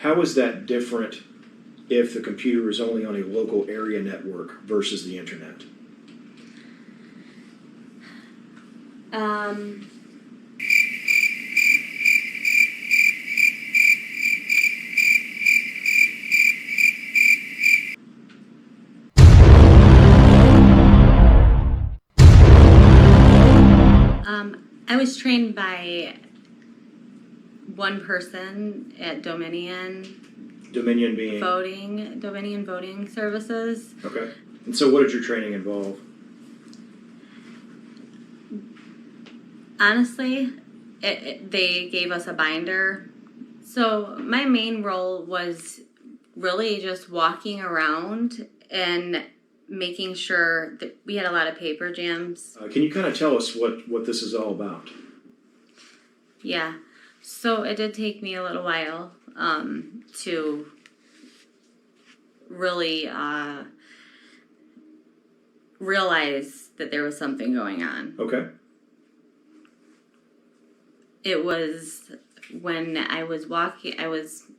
How is that different if the computer is only on a local area network versus the internet? I was trained by one person at Dominion Dominion being? Dominion Voting Services. Okay. And so what did your training involve? Honestly, they gave us a binder. So my main role was really just walking around and making sure that we had a lot of paper jams. Can you kind of tell us what this is all about? Yeah. So it did take me a little while to really realize that there was something going on. Okay. It was when I was walking,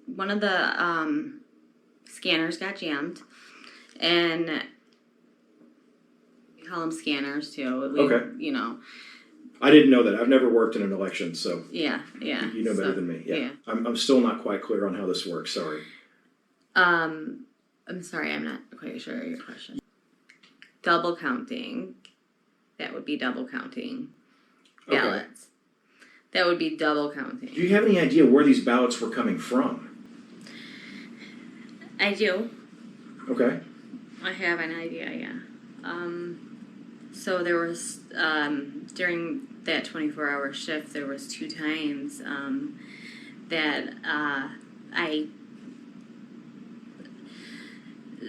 one of the scanners got jammed, and we call them scanners too. Okay. You know. I didn't know that. I've never worked in an election, so yeah. You know better than me. Yeah. I'm still not quite clear on how this works. Sorry. I'm sorry. I'm not quite sure of your question. Double counting. That would be double counting ballots. Okay. That would be double counting. Do you have any idea where these ballots were coming from? I do. Okay. I have an idea, yeah. So there was, during that 24-hour shift, there was 2 times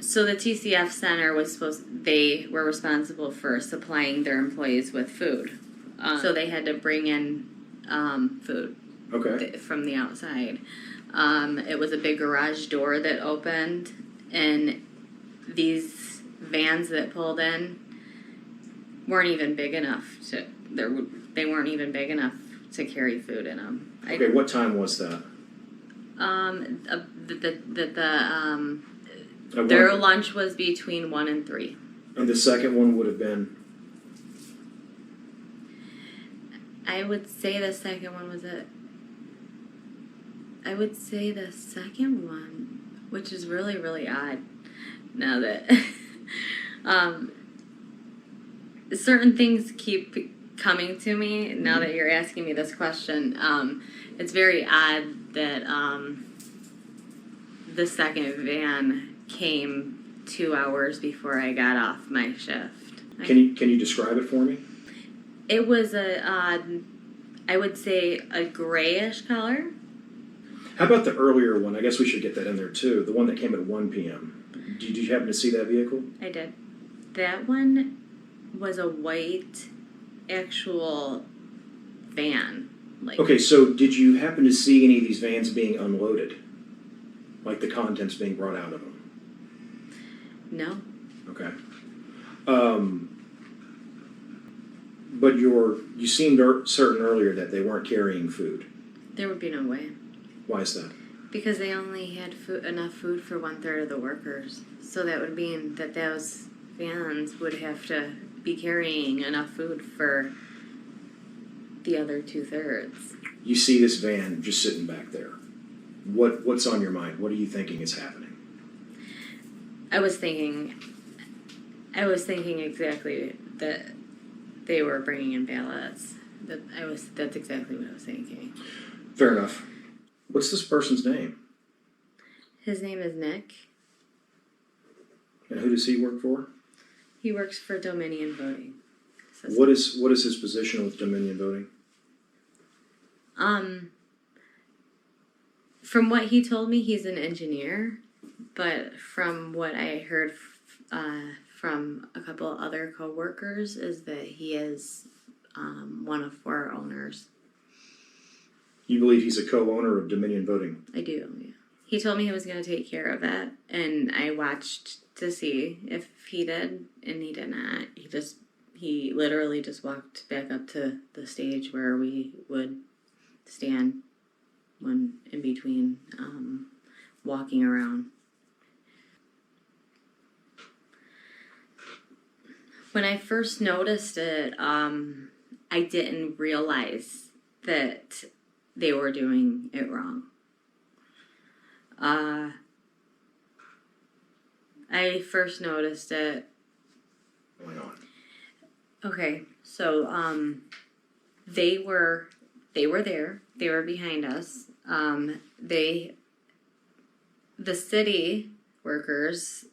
so the TCF Center they were responsible for supplying their employees with food. So they had to bring in food from the outside. It was a big garage door that opened, and these vans that pulled in weren't even big enough they weren't even big enough to carry food in them. Okay, what time was that? Their lunch was between 1 and 3. And the second one would have been? I would say the second one was which is really, really odd now that certain things keep coming to me now that you're asking me this question. It's very odd that the second van came 2 hours before I got off my shift. Can you describe it for me? It was I would say a grayish color. How about the earlier one? I guess we should get that in there too. The one that came at 1 p.m. Did you happen to see that vehicle? I did. That one was a white actual van. Okay, so did you happen to see any of these vans being unloaded? Like the contents being brought out of them? No. Okay. But you seemed certain earlier that they weren't carrying food. There would be no way. Why is that? Because they only had enough food for 1/3 of the workers. So that would mean that those vans would have to be carrying enough food for the other 2/3. You see this van just sitting back there. What's on your mind? What are you thinking is happening? I was thinking exactly that they were bringing in ballots. That's exactly what I was thinking. Fair enough. What's this person's name? His name is Nick. And who does he work for? He works for Dominion Voting. What is his position with Dominion Voting? From what he told me, he's an engineer, but from what I heard from a couple other co-workers is that he is one of 4 owners. You believe he's a co-owner of Dominion Voting? I do, yeah. He told me he was going to take care of it, and I watched to see if he did, and he did not. He literally just walked back up to the stage where we would stand in between walking around. When I first noticed it, I didn't realize that they were doing it wrong. I first noticed it. Going on. Okay, so they were there. They were behind us. The city workers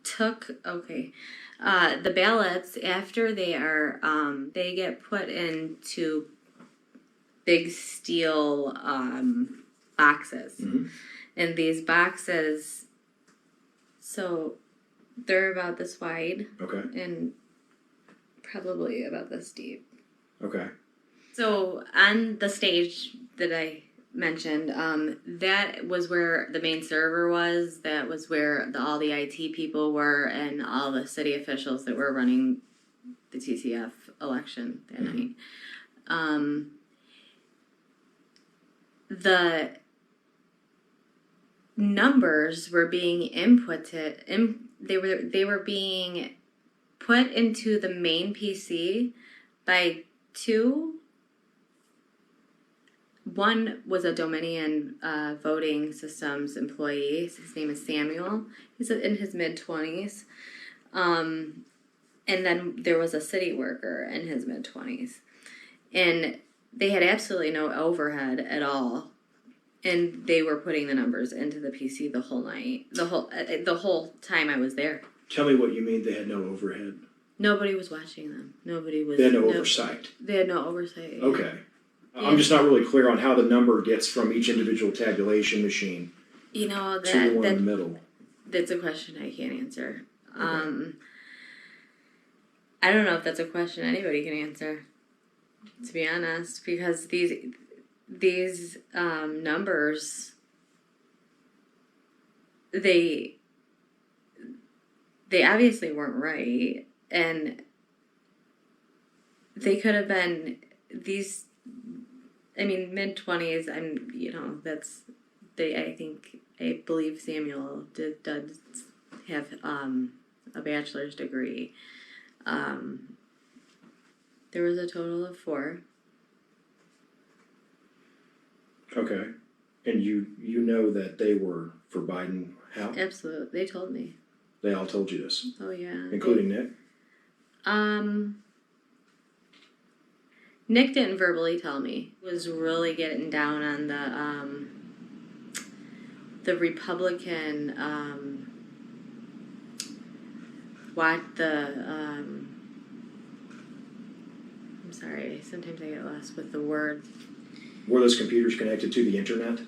took the ballots after they get put into big steel boxes. Mm-hmm. And these boxes, so they're about this wide. Okay. And probably about this deep. Okay. So on the stage that I mentioned, that was where the main server was. That was where all the IT people were and all the city officials that were running the TCF election that night. The numbers were being inputted. They were being put into the main PC by two. One was a Dominion voting systems employee. His name is Samuel. He's in his mid-20s. And then there was a city worker in his mid-20s. And they had absolutely no overhead at all. And they were putting the numbers into the PC the whole night. The whole time I was there. Tell me what you mean they had no overhead. Nobody was watching them. They had no oversight. They had no oversight. Okay. Yeah. I'm just not really clear on how the number gets from each individual tabulation machine to the one in the middle. That's a question I can't answer. Okay. I don't know if that's a question anybody can answer, to be honest, because these numbers, they obviously weren't right, and they could have been these. I mean, mid-20s. I believe Samuel does have a bachelor's degree. There was a total of 4. Okay. And you know that they were for Biden how? Absolutely. They told me. They all told you this? Oh, yeah. Including Nick? Nick didn't verbally tell me. He was really getting down on the Republican, I'm sorry, sometimes I get lost with the word. Were those computers connected to the internet?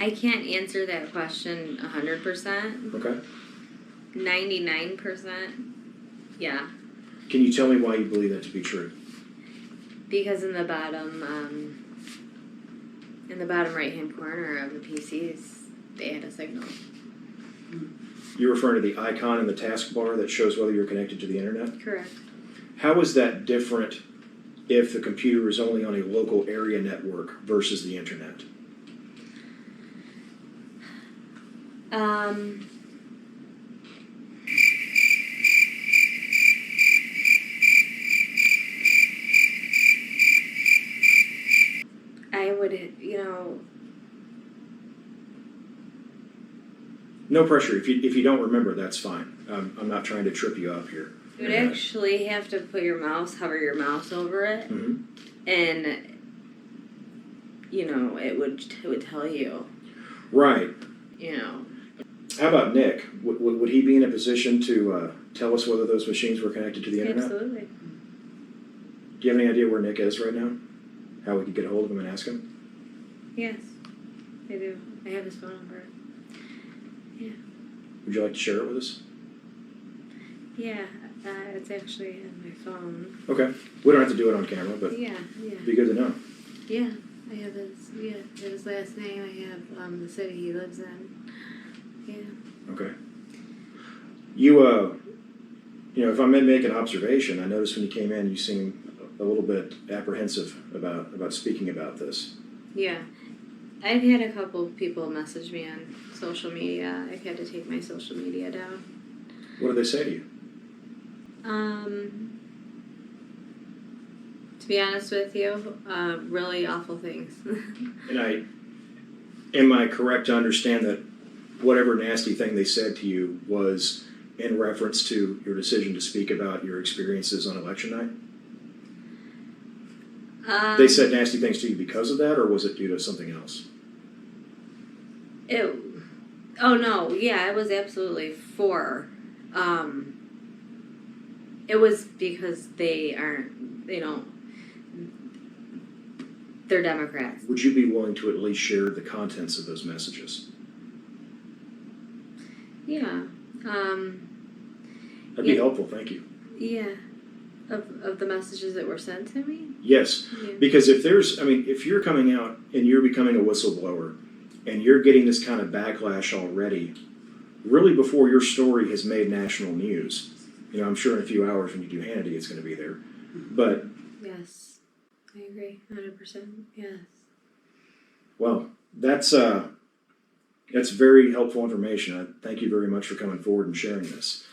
I can't answer that question 100%. Okay. 99%, yeah. Can you tell me why you believe that to be true? Because in the bottom right-hand corner of the PCs, they had a signal. You're referring to the icon in the taskbar that shows whether you're connected to the internet? Correct. How is that different if the computer is only on a local area network versus the internet? I would, No pressure. If you don't remember, that's fine. I'm not trying to trip you up here. You would actually have to put hover your mouse over it, Mm-hmm. and it would tell you. Right. How about Nick? Would he be in a position to tell us whether those machines were connected to the internet? Absolutely. Do you have any idea where Nick is right now? How we could get a hold of him and ask him? Yes, I do. I have his phone number. Yeah. Would you like to share it with us? Yeah, it's actually on my phone. Okay. We don't have to do it on camera, but Yeah. it'd be good to know. Yeah, I have his last name. I have the city he lives in. Yeah. Okay. You, if I may make an observation, I noticed when you came in, you seemed a little bit apprehensive about speaking about this. Yeah. I've had a couple of people message me on social media. I've had to take my social media down. What do they say to you? To be honest with you, really awful things. And am I correct to understand that whatever nasty thing they said to you was in reference to your decision to speak about your experiences on election night? They said nasty things to you because of that, or was it due to something else? It was absolutely for. It was because they aren't, they're Democrats. Would you be willing to at least share the contents of those messages? Yeah. That'd be helpful, thank you. Yeah. Of the messages that were sent to me? Yes, Yeah. because if you're coming out and you're becoming a whistleblower and you're getting this kind of backlash already, really before your story has made national news, I'm sure in a few hours when you do Hannity it's going to be there, but... Yes, I agree, 100%, yes. Well, that's very helpful information. Thank you very much for coming forward and sharing this.